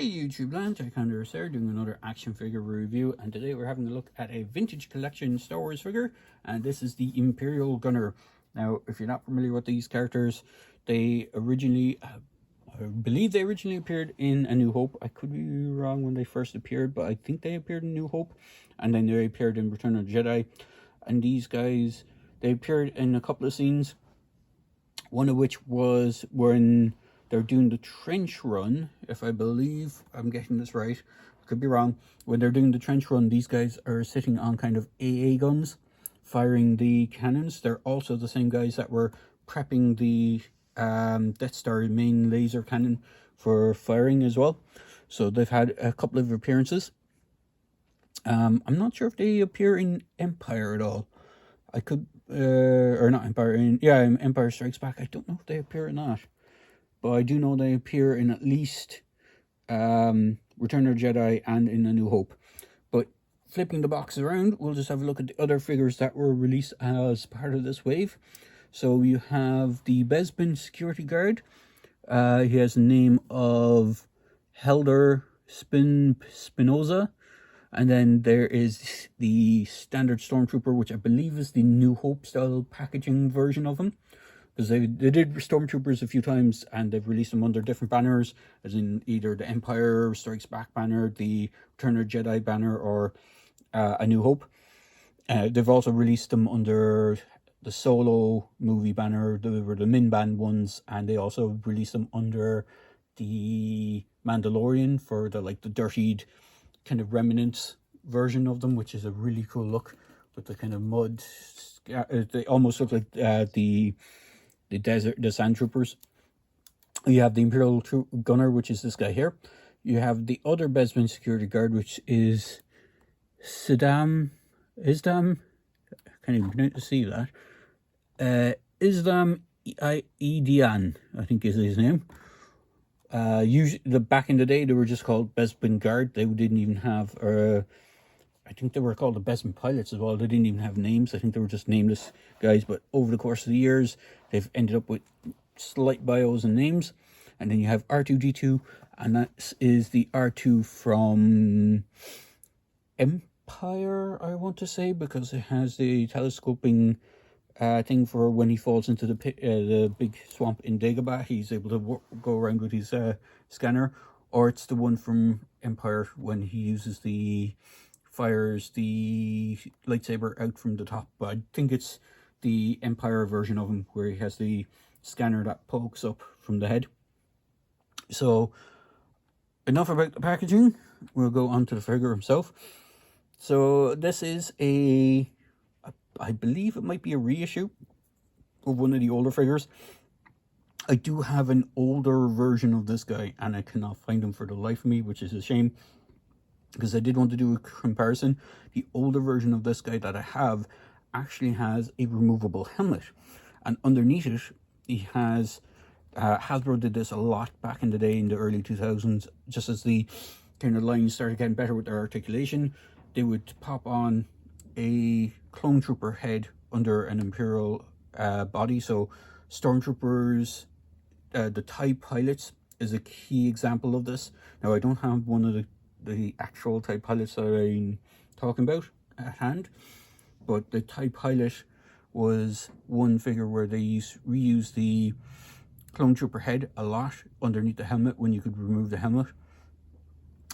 Hey YouTube land, Jedi Vintage here doing another action figure review, and today we're having a look at a vintage collection Star Wars figure, and this is the Imperial Gunner. Now, if you're not familiar with these characters, they originally, I believe they originally appeared in A New Hope. I could be wrong when they first appeared, but I think they appeared in New Hope, and then they appeared in Return of the Jedi. And these guys, they appeared in a couple of scenes, one of which was when they're doing the trench run, if I believe I'm getting this right. I could be wrong. When they're doing the trench run, these guys are sitting on kind of AA guns, firing the cannons. They're also the same guys that were prepping the Death Star main laser cannon for firing as well. So they've had a couple of appearances. I'm not sure if they appear in Empire at all. I could, or not Empire, in Empire Strikes Back. I don't know if they appear in that. But I do know they appear in at least Return of the Jedi and in A New Hope. But flipping the box around, we'll just have a look at the other figures that were released as part of this wave. So you have the Bespin security guard. He has the name of Helder Spinoza. And then there is the standard Stormtrooper, which I believe is the New Hope style packaging version of him. Because they did Stormtroopers a few times, and they've released them under different banners, as in either the Empire Strikes Back banner, the Return of the Jedi banner, or A New Hope. They've also released them under the Solo movie banner. They were the Min-Ban ones, and they also released them under the Mandalorian for the dirtied kind of remnants version of them, which is a really cool look with the kind of mud. They almost look like the sand troopers. You have the Imperial Gunner, which is this guy here. You have the other Bespin security guard, which is Isdam. I can't even see that. Isdam Edian, I think is his name. Usually, back in the day, they were just called Bespin Guard. They didn't even have, I think they were called the Bespin Pilots as well. They didn't even have names. I think they were just nameless guys. But over the course of the years, they've ended up with slight bios and names. And then you have R2-D2, and that is the R2 from Empire, I want to say, because it has the telescoping thing for when he falls into the pit, the big swamp in Dagobah. He's able to go around with his scanner. Or it's the one from Empire when he fires the lightsaber out from the top. But I think it's the Empire version of him where he has the scanner that pokes up from the head. So enough about the packaging. We'll go on to the figure himself. So this is I believe it might be a reissue of one of the older figures. I do have an older version of this guy, and I cannot find him for the life of me, which is a shame, because I did want to do a comparison. The older version of this guy that I have actually has a removable helmet, and underneath it, he has, Hasbro did this a lot back in the day in the early 2000s, just as the kind of lines started getting better with their articulation. They would pop on a clone trooper head under an Imperial body. So Stormtroopers, the TIE pilots is a key example of this. Now, I don't have one of the actual TIE pilots that I'm talking about at hand, but the TIE pilot was one figure where they reused the clone trooper head a lot underneath the helmet when you could remove the helmet.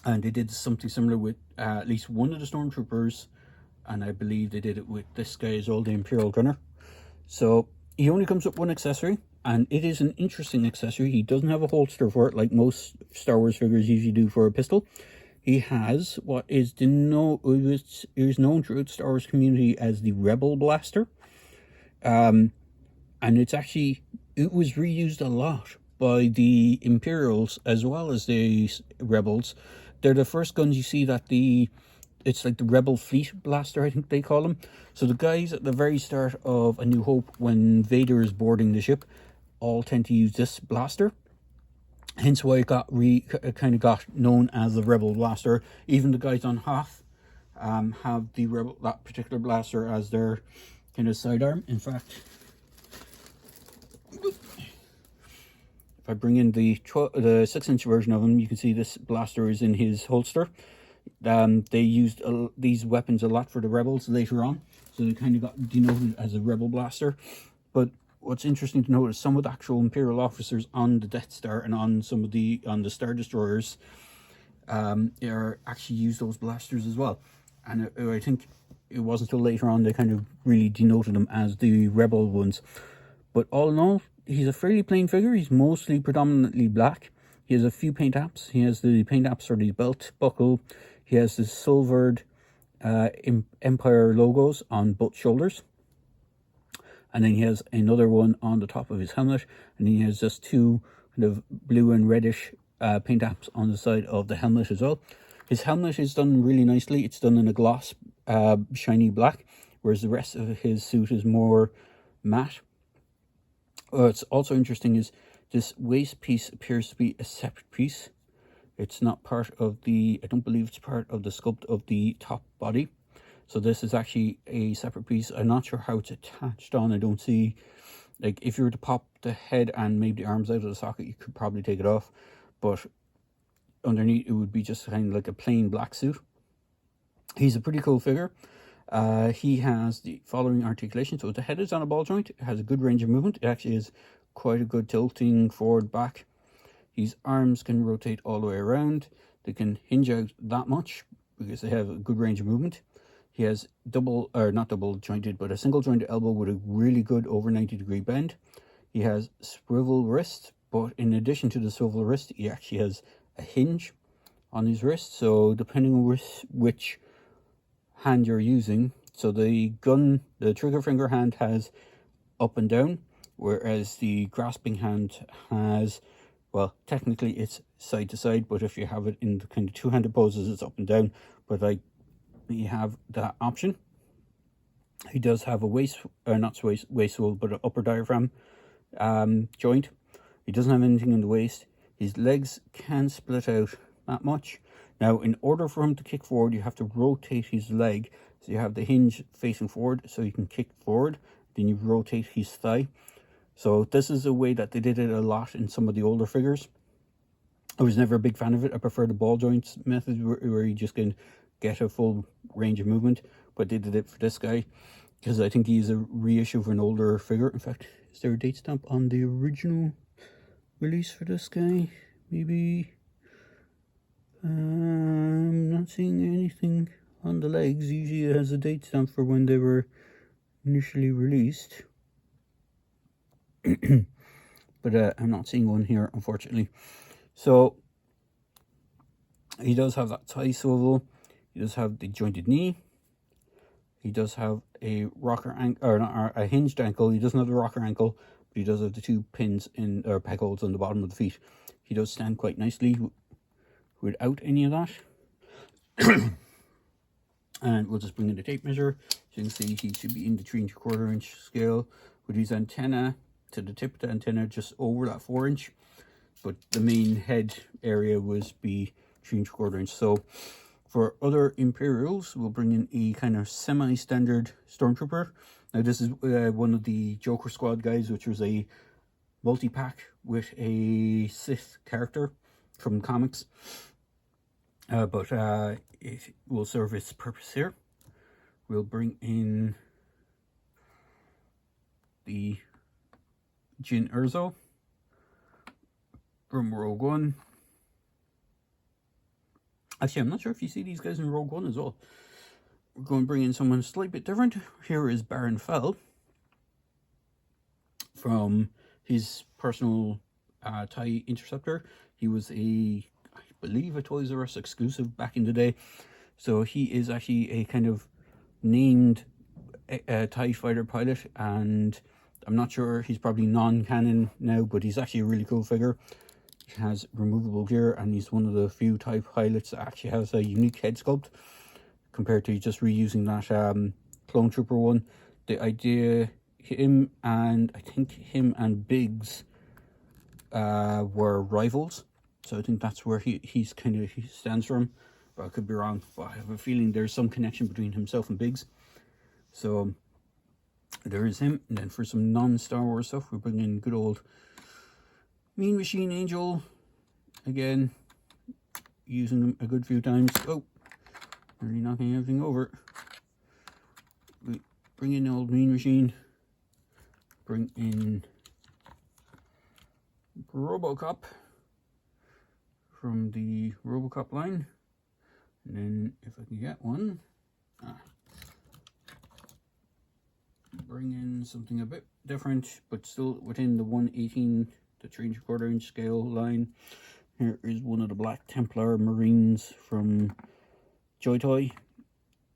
And they did something similar with at least one of the Stormtroopers, and I believe they did it with this guy as well, the Imperial Gunner. So he only comes with one accessory, and it is an interesting accessory. He doesn't have a holster for it like most Star Wars figures usually do for a pistol. He has what is known throughout the Star Wars community as the Rebel Blaster. And it was reused a lot by the Imperials as well as the Rebels. They're the first guns you see that it's like the Rebel Fleet Blaster, I think they call them. So the guys at the very start of A New Hope, when Vader is boarding the ship, all tend to use this blaster. Hence why it kind of got known as the Rebel Blaster. Even the guys on Hoth have that particular blaster as their kind of sidearm. In fact, if I bring in the 6-inch version of him, you can see this blaster is in his holster. They used these weapons a lot for the rebels later on, so they kind of got denoted as a rebel blaster. But what's interesting to note is some of the actual Imperial officers on the Death Star and on some of the Star Destroyers are actually used those blasters as well. And I think it wasn't until later on they kind of really denoted them as the rebel ones. But all in all, he's a fairly plain figure. He's mostly predominantly black. He has a few paint apps. He has the paint apps for the belt buckle. He has the silvered Empire logos on both shoulders. And then he has another one on the top of his helmet. And he has just two kind of blue and reddish paint apps on the side of the helmet as well. His helmet is done really nicely. It's done in a gloss shiny black, whereas the rest of his suit is more matte. What's also interesting is this waist piece appears to be a separate piece. It's not part of the, I don't believe it's part of the sculpt of the top body. So this is actually a separate piece. I'm not sure how it's attached on. I don't see, like, if you were to pop the head and maybe the arms out of the socket, you could probably take it off. But underneath, it would be just kind of like a plain black suit. He's a pretty cool figure. He has the following articulation. So the head is on a ball joint. It has a good range of movement. It actually is quite a good tilting forward, back. His arms can rotate all the way around. They can hinge out that much because they have a good range of movement. He has not double jointed, but a single jointed elbow with a really good over 90-degree bend. He has swivel wrist, but in addition to the swivel wrist, he actually has a hinge on his wrist. So depending on which hand you're using, so the trigger finger hand has up and down, whereas the grasping hand has, well, technically it's side to side, but if you have it in the kind of two-handed poses, it's up and down. But you have that option. He does have a not waist swivel, but an upper diaphragm joint. He doesn't have anything in the waist. His legs can split out that much. Now, in order for him to kick forward, you have to rotate his leg. So you have the hinge facing forward, so you can kick forward. Then you rotate his thigh. So this is a way that they did it a lot in some of the older figures. I was never a big fan of it. I prefer the ball joints method where you just can get a full range of movement. But they did it for this guy because I think he's a reissue of an older figure. In fact, is there a date stamp on the original release for this guy? Maybe. I'm not seeing anything on the legs. Usually it has a date stamp for when they were initially released. But I'm not seeing one here, unfortunately. So he does have that thigh swivel. He does have the jointed knee. He does have a rocker ankle, or not a hinged ankle. He doesn't have the rocker ankle, but he does have the two pins or peg holes on the bottom of the feet. He does stand quite nicely without any of that. And we'll just bring in the tape measure. So you can see he should be in the 3 3/4 inch scale with his antenna to the tip of the antenna just over that 4-inch. But the main head area was be 3 3/4 inch. So for other Imperials, we'll bring in a kind of semi-standard Stormtrooper. Now this is one of the Joker Squad guys, which was a multi-pack with a Sith character from comics. But it will serve its purpose here. We'll bring in the Jyn Erso from Rogue One. Actually, I'm not sure if you see these guys in Rogue One as well. We're going to bring in someone slightly bit different. Here is Baron Fell from his personal TIE Interceptor. He was I believe a Toys R Us exclusive back in the day. So he is actually a kind of named TIE fighter pilot, and I'm not sure, he's probably non-canon now, but he's actually a really cool figure. He has removable gear, and he's one of the few TIE pilots that actually has a unique head sculpt compared to just reusing that Clone Trooper one. The idea, I think him and Biggs were rivals. So I think that's where he stands from. But I could be wrong. But I have a feeling there's some connection between himself and Biggs. So there is him. And then for some non-Star Wars stuff, we're bringing good old Mean Machine Angel, again, using them a good few times. Oh, nearly knocking everything over. We bring in the old Mean Machine, bring in Robocop from the Robocop line, and then if I can get one, bring in something a bit different but still within the 1/18 to 3 3/4 inch scale line. Here is one of the Black Templar Marines from Joy Toy.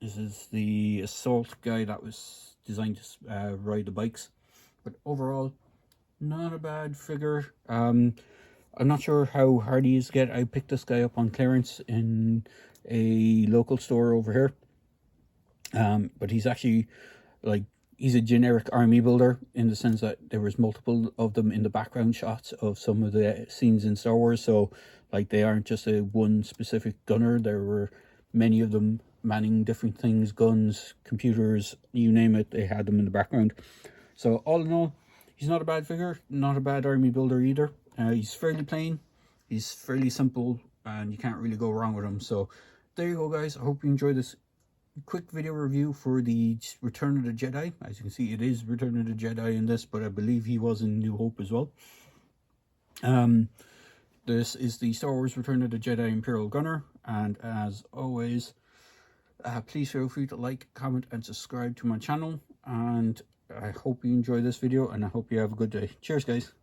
This is the assault guy that was designed to ride the bikes, but overall not a bad figure. I'm not sure how hard he is to get. I picked this guy up on clearance in a local store over here, but he's actually like, he's a generic army builder in the sense that there was multiple of them in the background shots of some of the scenes in Star Wars. So like, they aren't just a one specific gunner. There were many of them manning different things, guns, computers, you name it, they had them in the background. So all in all, he's not a bad figure, not a bad army builder either. He's fairly plain, he's fairly simple, and you can't really go wrong with him. So there you go, guys. I hope you enjoyed this quick video review for the Return of the Jedi. As you can see, it is Return of the Jedi in this, but I believe he was in New Hope as well. This is the Star Wars Return of the Jedi Imperial Gunner, and as always, please feel free to like, comment, and subscribe to my channel. And I hope you enjoy this video, and I hope you have a good day. Cheers, guys.